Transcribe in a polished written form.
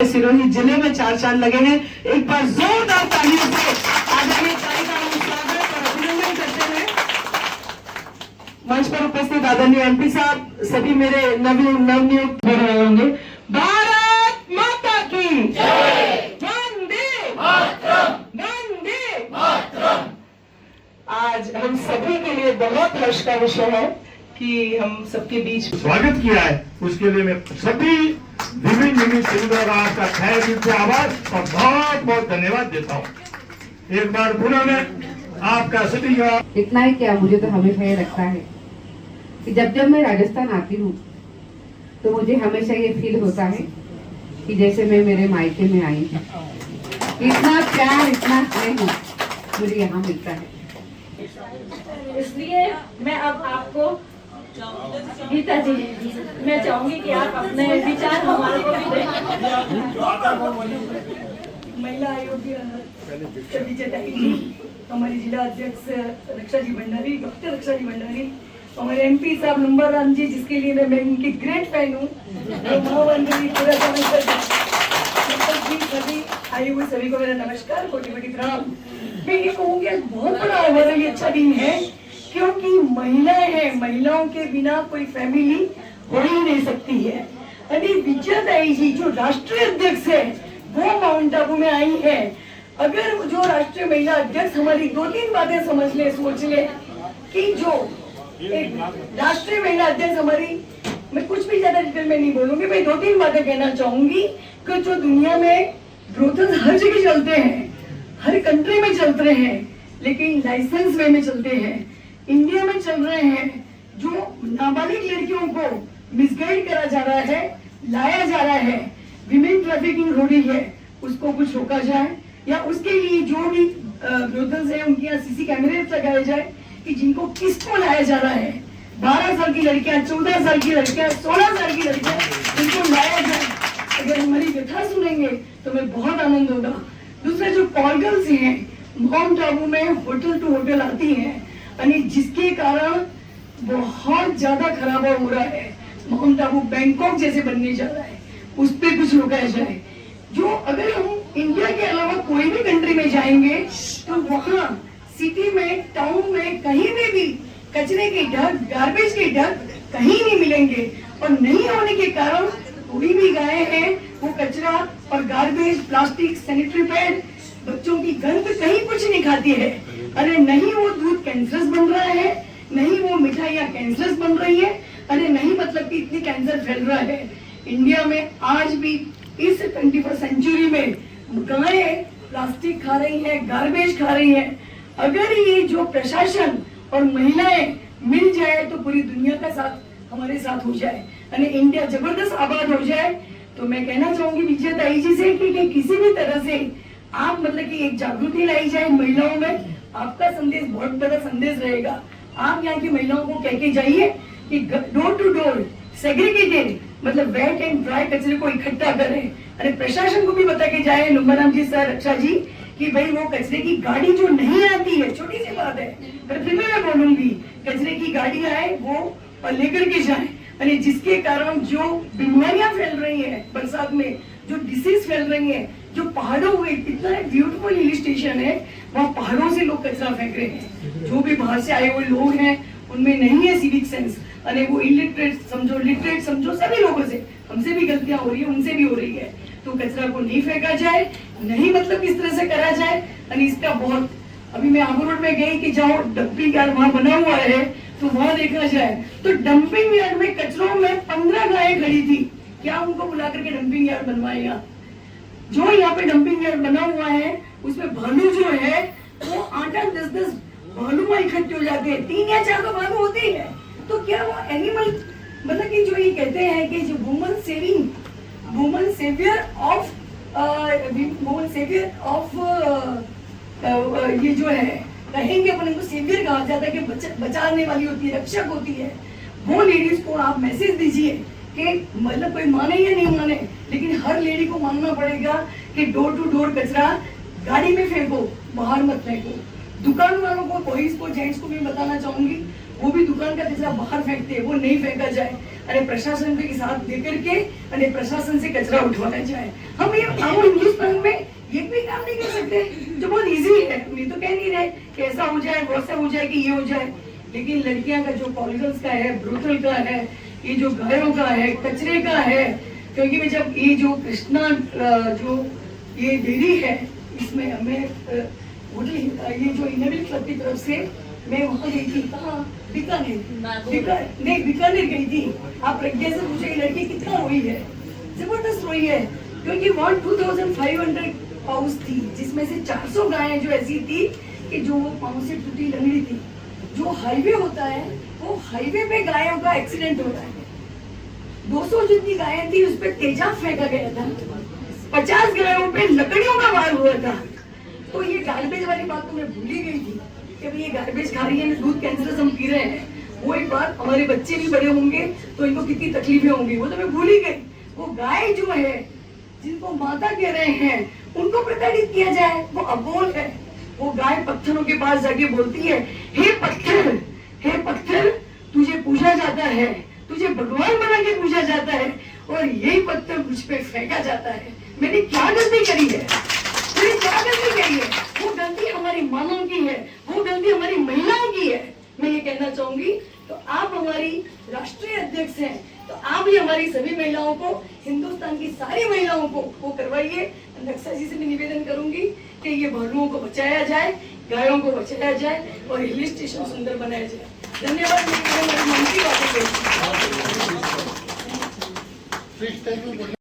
सिरोही जिले में 4 चांद लगे हैं। एक बार जोरदार तालियों से आदरणीय ताई का हम स्वागत और अभिनंदन करते हैं। मंच पर उपस्थित आदरणीय एमपी साहब, सभी मेरे नवनियुक्त हो रहे होंगे। भारत माता की जय, वंदे मातरम, वंदे मातरम। आज हम सभी के लिए बहुत हर्ष का विषय है कि हम सबके बीच स्वागत किया है। उसके लिए मैं सभी विभिन्न सेवादार का तहे दिल से आभार और बहुत बहुत धन्यवाद देता हूँ। एक बार पुनः मैं आपका सभी का इतना ही क्या, मुझे तो हमेशा ये लगता है कि जब जब मैं राजस्थान आती हूँ तो मुझे हमेशा ये फील होता है कि जैसे मैं मेरे मायके में आई हूँ। इतना प्यार, इतना स्नेह मुझे यहाँ मिलता है। इसलिए मैं अब आपको गीता जी, मैं चाहूंगी कि आप अपने विचार हमारे को भी दें। महिला आयोग सभी जताई जी, हमारे जिला अध्यक्ष रक्षा जी भंडारी, डॉक्टर रक्षा जी भंडारी, हमारे एमपी साहब नंबर राम जी, जिसके लिए मैं इनकी ग्रेट फैन हूँ, महावंदनी पूरा सभी आए हुए सभी को मेरा नमस्कार, कोटि कोटि प्रणाम। मैं ये कहूँगी बहुत बड़ा हमारे लिए अच्छा दिन है, क्योंकि महिलाएं हैं, महिलाओं के बिना कोई फैमिली हो ही नहीं सकती है। अभी विजयदाई जी जो राष्ट्रीय अध्यक्ष है वो माउंट आबू में आई है। अगर जो राष्ट्रीय महिला अध्यक्ष हमारी 2-3 बातें समझ ले, सोच ले कि जो एक राष्ट्रीय महिला अध्यक्ष हमारी, मैं कुछ भी ज्यादा डिटेल में नहीं बोलूंगी, मैं 2-3 बातें कहना चाहूंगी कि जो दुनिया में ब्रोथल्स हर जगह चलते हैं, हर कंट्री में चलते रहे हैं, लेकिन लाइसेंस वे में चलते हैं, इंडिया में चल रहे हैं। जो नाबालिग लड़कियों को मिसगाइड करा जा रहा है, लाया जा रहा है, विमेन ट्रैफिकिंग हो रही है, उसको कुछ रोका जाए, या उसके लिए जो भी ब्रोथल्स है उनके यहाँ सीसी कैमरे लगाए जाए कि जिनको किसको लाया जा रहा है। 12 साल की लड़कियां, 14 साल की लड़कियां, 16 साल की लड़कियां, उनको लाया जाए। अगर हमारी व्यथा सुनेंगे तो हमें बहुत आनंद होगा। दूसरे जो कॉल गर्ल्स हैं माउंट आबू में होटल टू होटल आती हैं, यानी जिसके कारण बहुत ज्यादा खराब हो रहा है। माउंट आबू बैंकॉक जैसे बनने जा रहा है, उस पर कुछ रोका जाए। जो अगर हम इंडिया के अलावा कोई भी कंट्री में जाएंगे तो वहाँ सिटी में, टाउन में, कहीं भी कचरे के ढक, गार्बेज के ढक कहीं नहीं मिलेंगे, और नहीं होने के कारण कोई भी गाय है वो कचरा और गार्बेज, प्लास्टिक, सैनिटरी पैड, बच्चों की गंद कहीं कुछ नहीं खाती है। अरे नहीं वो दूध कैंसरस बन रहा है, नहीं वो मिठाइयाँ कैंसरस बन रही है, अरे नहीं मतलब कि इतनी कैंसर फैल रहा है। इंडिया में आज भी इस 21वीं सेंचुरी में गायें प्लास्टिक खा रही है, गार्बेज खा रही है। अगर ये जो प्रशासन और महिलाएं मिल जाए तो पूरी दुनिया का साथ हमारे साथ हो जाए, यानी इंडिया जबरदस्त आबाद हो जाए। तो मैं कहना चाहूंगी विजयदाई जी से कि किसी भी तरह से आप मतलब कि एक जागृति लाई जाए महिलाओं में। आपका संदेश बहुत बड़ा संदेश रहेगा। आप यहाँ की महिलाओं को कह के जाइए कि डोर टू डोर सेग्रीगेटेड, मतलब वेट एंड ड्राई कचरे को इकट्ठा करें। अरे प्रशासन को भी बता के जाए, नंबराम जी, सर, रक्षा जी, कि भाई वो कचरे की गाड़ी जो नहीं आती है, छोटी सी बात है, फिर भी मैं बोलूंगी कचरे की गाड़ी आए वो लेकर के जाए, यानी जिसके कारण जो बीमारियां फैल रही है, बरसात में जो डिसीज फैल रही है, जो पहाड़ों में इतना ब्यूटीफुल हिल स्टेशन है, वहाँ पहाड़ों से लोग कचरा फेंक रहे हैं। जो भी बाहर से आए हुए लोग हैं उनमें नहीं है सिविक सेंस, अरे वो इलिटरेट समझो, लिटरेट समझो, सभी लोगों से, हमसे भी गलतियां हो रही है, उनसे भी हो रही है। तो कचरा को नहीं फेंका जाए, नहीं मतलब किस तरह से करा जाए, यानी इसका बहुत। अभी मैं आबू रोड में गई कि जाओ डंपिंग यार्ड वहाँ बना हुआ है, तो वहाँ देखा जाए तो डंपिंग यार्ड में कचरों में 15 गायें खड़ी थी। क्या उनको बुला करके डंपिंग यार्ड बनवाए? यहाँ जो यहाँ पे डंपिंग यार्ड बना हुआ है उसमें भालू जो है वो 8-8, 10-10 भालू इकट्ठे हो जाते हैं। 3 या 4 तो भालू होते ही है। तो क्या वो एनिमल, मतलब कि जो ये कहते हैं कि जो वुमन सेवियर ऑफ ये जो है, कहेंगे अपन इनको सेवियर कहा जाता है कि बचाने वाली होती है, रक्षक होती है। वो लेडीज को आप मैसेज दीजिए कि मतलब कोई माने या नहीं माने, लेकिन हर लेडी को मानना पड़ेगा कि डोर टू डोर कचरा गाड़ी में फेंको, बाहर मत फेंको। दुकान वालों को, बॉयज को, जेंट्स को भी बताना चाहूंगी, वो भी दुकान का कचरा बाहर फेंकते हैं, वो नहीं फेंका जाए। અને પ્રશાસન के साथ देकर के અને प्रशासन से कचरा उठवाया जाए। हम हिंदुस्तान में ये भी काम नहीं कर सकते जो बहुत इजी है। हम ये तो कह नहीं रहे कि ऐसा हो जाए वैसा हो जाए कि ये हो जाए, लेकिन लड़कियां का जो पॉलिटिक्स का है, ब्रूटल का है, ये जो गायों का है, कचरे का है, क्योंकि मैं जब ये जो कृष्णा जो ये डेयरी है इसमें हमें होटल ये जो इनोवेट क्लब की तरफ से मैं वहाँ गई थी, कहाँ बीकानेर गई थी। आप प्रज्ञा से पूछे लड़की कितना रोई है, जबरदस्त रोई है, क्योंकि वहाँ 2500 पाउस थी जिसमें से 400 गायें जो ऐसी थी कि जो वो पाँव से टूटी लंगड़ी थी। जो हाईवे होता है वो हाईवे पे गायों का एक्सीडेंट हो रहा है। 200 जितनी गायें थी उस पर तेजाब फेंका गया था, 50 गायों पे लकड़ियों का वार हुआ था। तो ये गार्बेज वाली बात तो मैं भूल ही गई थी कि भाई ये गार्बेज खा रही है, दूध कैंसर हम पी रहे हैं, वो एक बात, हमारे बच्चे भी बड़े होंगे तो इनको कितनी तकलीफें होंगी वो तो मैं भूल ही गई। वो गाय जो है जिनको माता कह रहे हैं उनको प्रताड़ित किया जाए, वो अबोल है। वो गाय पत्थरों के पास जाके बोलती है, हे पत्थर तुझे पूजा जाता है, तुझे भगवान बना के पूजा जाता है और यही पत्थर मुझ पे फेंका जाता है। मैंने क्या गलती करी है, मैंने क्या गलती करी है? वो गलती हमारी मानव की है, वो गलती हमारी महिलाओं की है। मैं ये कहना चाहूंगी, तो आप हमारी राष्ट्रीय अध्यक्ष हैं, तो आप ही हमारी सभी महिलाओं को, हिंदुस्तान की सारी महिलाओं को वो करवाइए। अध्यक्षा जी से भी निवेदन करूंगी कि ये भालुओं को बचाया जाए, गायों को बचाया जाए और हिल स्टेशन सुंदर बनाया जाए। धन्यवाद। मेरी मन की बातें कही।